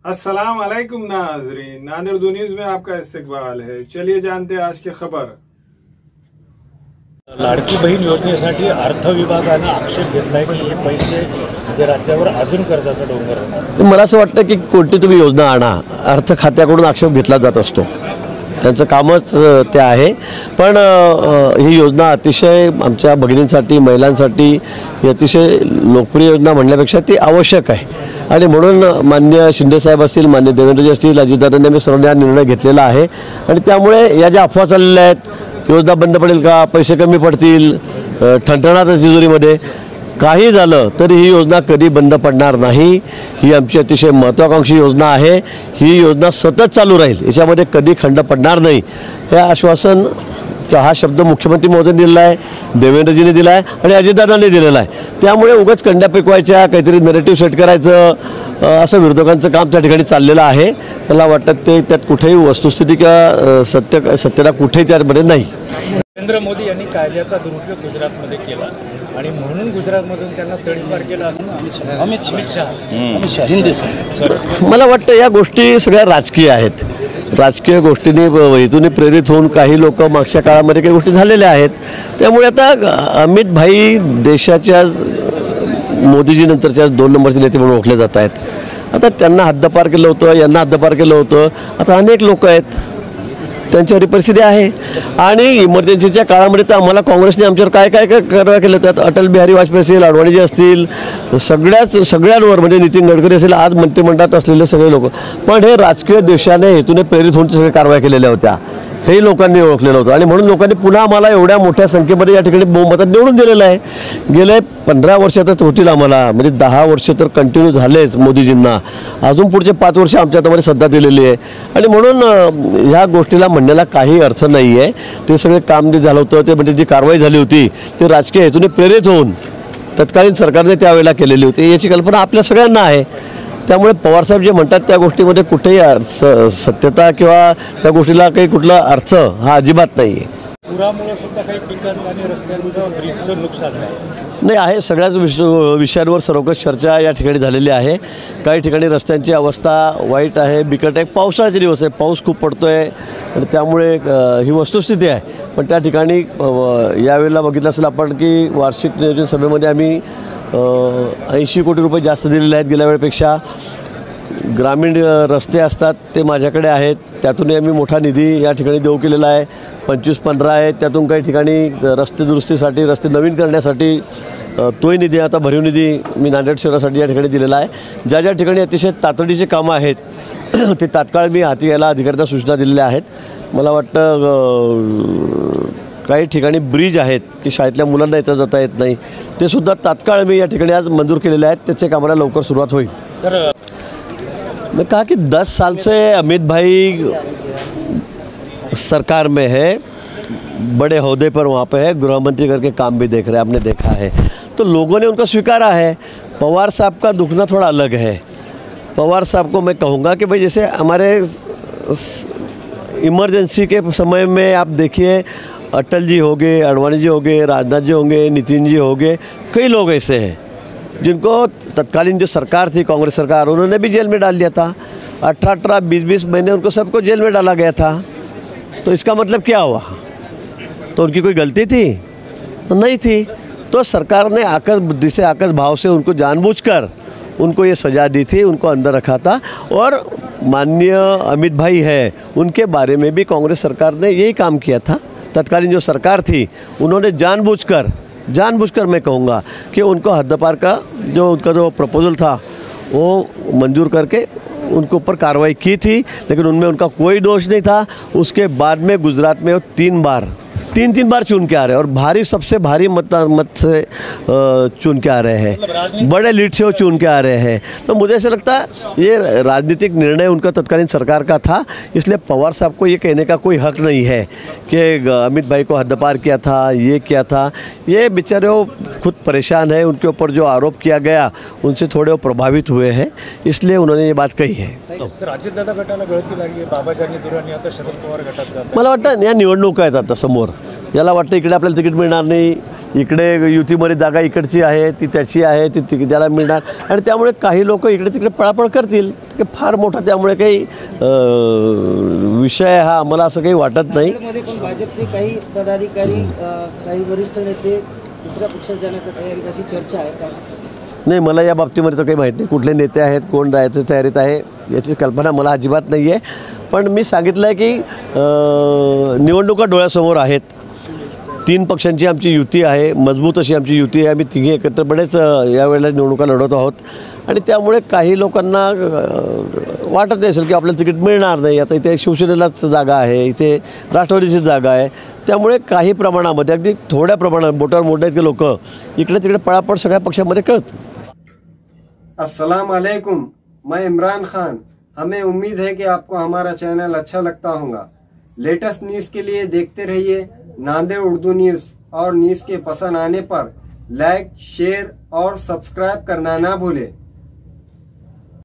अस्सलाम वालेकुम नाज़रीन, नादिर न्यूज़ में आपका इस्तकबाल है। चलिए जानते हैं आज की खबर। लाडकी बहीण योजनेसाठी अर्थ विभागाने आक्षेप घेतलाय की हे पैसे म्हणजे राज्यावर अजून कर्जाचा डोंगर होणार। मला असं वाटतं की कोणती तुम्ही योजना आणा, अर्थ खात्याकडून आक्षेप घेतला जात असतो, त्यांचं कामच ते आहे। पण ही योजना अतिशय आमच्या भगिनींसाठी, महिलांसाठी ही अतिशय लोकप्रिय योजना म्हणण्यापेक्षा ती आवश्यक आहे आणि म्हणून माननीय शिंदे साहेब असतील, माननीय देवेंद्रजी असतील, अजितदादांनी आम्ही सर्वांनी हा निर्णय घेतलेला आहे। आणि त्यामुळे या ज्या अफवा चाललेल्या आहेत, योजना बंद पडेल का, पैसे कमी पडतील, ठणठणाट तिजोरीमध्ये, काही झालं तरी ही योजना कधी बंद पडणार नाही। ही आमची अतिशय महत्त्वाकांक्षी योजना आहे। ही योजना सतत चालू राहील, याच्यामध्ये कधी खंड पडणार नाही हे आश्वासन हा शब्द मुख्यमंत्री महोदयांनी दिला आहे, देवेंद्रजींनी दिला आहे आणि अजितदादांनी दिलेला आहे। त्यामुळे उगाच कंड्या पेकवायच्या, काहीतरी नरेटिव्ह सेट करायचं असं विरोधकांचं काम त्या ठिकाणी चाललेलं आहे। मला वाटतं ते त्यात कुठेही वस्तुस्थिती किंवा सत्यता कुठेही त्यामध्ये नाही। नरेंद्र मोदी यांनी कायद्याचा दुरुपयोग गुजरातमध्ये केला आणि म्हणून गुजरातमधून त्यांना तडीपार केला असं अमित शाह हिंदी सर। मला वाटतं या गोष्टी सगळ्या राजकीय आहेत, राजकीय गोष्टींनी हेतूने प्रेरित होऊन काही लोक मागच्या काळामध्ये काही गोष्टी झालेल्या आहेत। त्यामुळे आता अमित भाई देशाच्या मोदीजी नंतरच्या 2 नंबरचे नेते म्हणून ओळखले जात आहेत। आता त्यांना हद्दपार केलं होतं, यांना हद्दपार केलं होतं, आता अनेक लोक आहेत, त्यांच्यावर परिस्थिती आहे। आणि इमर्जन्सीच्या काळामध्ये तर आम्हाला काँग्रेसने आमच्यावर काय काय कारवाई केल्या त्यात अटल बिहारी वाजपेयी असतील, अडवाणीजी असतील, सगळ्यांवर म्हणजे नितीन गडकरी असेल, आज मंत्रिमंडळात असलेले सगळे लोक, पण हे राजकीय देशाने हेतूने प्रेरित होऊन सगळे कारवाई केलेल्या होत्या, हेही लोकांनी ओळखलेलं होतं। आणि म्हणून लोकांनी पुन्हा आम्हाला एवढ्या मोठ्या संख्येमध्ये या ठिकाणी बहुमतात निवडून दिलेलं आहे। गेले 15 वर्षातच होतील आम्हाला, म्हणजे 10 वर्ष तर कंटिन्यू झालेच मोदीजींना, अजून पुढचे 5 वर्ष आमच्या हातामध्ये सत्ता दिलेली आहे। आणि म्हणून ह्या गोष्टीला म्हणण्याला काही अर्थ नाही आहे। ते सगळे काम जे झालं होतं ते म्हणजे जी कारवाई झाली होती ते राजकीय हेतूने प्रेरित होऊन तत्कालीन सरकारने त्यावेळेला केलेली होती, याची कल्पना आपल्या सगळ्यांना आहे। त्यामुळे पवारसाहेब जे म्हणतात त्या गोष्टीमध्ये कुठेही सत्यता किंवा त्या गोष्टीला काही कुठला अर्थ हा अजिबात नाही आहे। पुरामुळे सुद्धा काही पिकांचं आणि रस्त्यांचं ब्रिजचं नुकसान नाही आहे। सगळ्याच विषयांवर सर्वकष चर्चा या ठिकाणी झालेली आहे। काही ठिकाणी रस्त्यांची अवस्था वाईट आहे, बिकट आहे। पावसाळ्याचे दिवस आहे, पाऊस खूप पडतो आहे आणि त्यामुळे ही वस्तुस्थिती आहे। पण त्या ठिकाणी यावेळेला बघितलं असेल आपण की वार्षिक नियोजन सभेमध्ये आम्ही 80 कोटी रुपये जास्त दिलेले आहेत गेल्या वेळेपेक्षा। ग्रामीण रस्ते असतात ते माझ्याकडे आहेत, त्यातूनही आम्ही मोठा निधी या ठिकाणी देऊ केलेला आहे। 25-15 आहेत, त्यातून काही ठिकाणी रस्ते दुरुस्तीसाठी, रस्ते नवीन करण्यासाठी तोही निधी, आता भरीव निधी मी नांदेड शहरासाठी या ठिकाणी दिलेला आहे। ज्या ज्या ठिकाणी अतिशय तातडीचे कामं आहेत ते तात्काळ मी हाती घ्यायला अधिकाऱ्यांना सूचना दिलेल्या आहेत। मला वाटतं काही ठिकाणी ब्रिज आहेत की शाळेतल्या मुलांना येता जाता येत नाही, ते सुद्धा तात्काळ मी या ठिकाणी आज मंजूर केलेले आहेत, त्याचे कामाला लवकर सुरुवात होईल। सर मैं कहा कि 10 साल से अमित भाई सरकार में है, बड़े ओहदे पर वहाँ पे है, गृह मंत्री करके काम भी देख रहे हैं, आपने देखा है, तो लोगों ने उनको स्वीकारा है। पवार साहब का दुखना थोड़ा अलग है। पवार साहब को मैं कहूँगा कि भाई जैसे हमारे इमरजेंसी के समय में आप देखिए अटल जी हो गए, अडवाणी जी हो गए, राजनाथ जी होंगे, नितिन जी हो गए, कई लोग ऐसे हैं जिनको तत्कालीन जो सरकार थी कांग्रेस सरकार, उन्होंने भी जेल में डाल दिया था। 18-18, 20-20 महीने उनको सबको जेल में डाला गया था। तो इसका मतलब क्या हुआ? तो उनकी कोई गलती थी? नहीं थी। तो सरकार ने आकस बुद्धि से, आकस भाव से उनको जानबूझकर उनको ये सज़ा दी थी, उनको अंदर रखा था। और माननीय अमित भाई है, उनके बारे में भी कांग्रेस सरकार ने यही काम किया था। तत्कालीन जो सरकार थी उन्होंने जानबूझकर मैं कहूँगा कि उनको हद्दपार का जो उनका जो प्रपोजल था वो मंजूर करके उनके ऊपर कार्रवाई की थी, लेकिन उनमें उनका कोई दोष नहीं था। उसके बाद में गुजरात में वो 3 बार चुन के आ रहे हैं और भारी, सबसे भारी मत से चुन के आ रहे हैं, बड़े लीड से वो चुन के आ रहे हैं। तो मुझे ऐसा लगता है ये राजनीतिक निर्णय उनका तत्कालीन सरकार का था, इसलिए पवार साहब को ये कहने का कोई हक नहीं है कि अमित भाई को हद्दपार किया था, ये किया था। ये बेचारे वो खुद परेशान है, उनके ऊपर जो आरोप किया गया उनसे थोड़े वो प्रभावित हुए हैं, इसलिए उन्होंने ये बात कही है। अजितदादा गटाला गळती लागली, बाबाजानी दुराणी आता शरद पवार गटात जातात। मला वाटतं या निवडणुका आहेत आता समोर, याला वाटतं इकडे आपल्याला तिकीट मिळणार नाही, इकडे युतीमध्ये जागा इकडची आहे ती त्याची आहे ती त्याला मिळणार आणि त्यामुळे काही लोक इकडे तिकडे पळापळ करतील. फार मोठा त्यामुळे काही विषय हा आम्हाला असं काही वाटत नाही. मध्ये पण भाजपचे काही पदाधिकारी काही वरिष्ठ नेते दुसऱ्या पक्षात जाण्याच्या तयारीत अशी चर्चा आहे का? नाही, मला या बाबतीमध्ये तर काही माहीत नाही कुठले नेते आहेत, कोण जायचं तयारीत आहे याची कल्पना मला अजिबात नाही आहे. पण मी सांगितलं आहे की निवडणुका डोळ्यासमोर आहेत. 3 पक्षांची आमची युती आहे, मजबूत अशी आमची युती आहे. आम्ही तिघे एकत्रपणेच यावेळेला निवडणुका लढवत आहोत आणि त्यामुळे काही लोकांना वाटत असेल की आपल्याला तिकीट मिळणार नाही. आता इथे शिवसेनेलाच जागा आहे, इथे राष्ट्रवादीची जागा आहे. त्यामुळे काही प्रमाणामध्ये अगदी थोड्या प्रमाणात बोटावर मोठे इतके लोक इकडे तिकडे पळापळ सगळ्या पक्षामध्ये कळत. अस्सलाम वालेकुम, मैं इमरान खान. हमें उम्मीद है कि आपको हमारा चैनल अच्छा लगता होगा. लेटेस्ट न्यूज़ के लिए देखते रहिए नांदेड़ उर्दू न्यूज़ और न्यूज़ के पसंद आने पर लाइक, शेयर और सब्सक्राइब करना ना भूलें.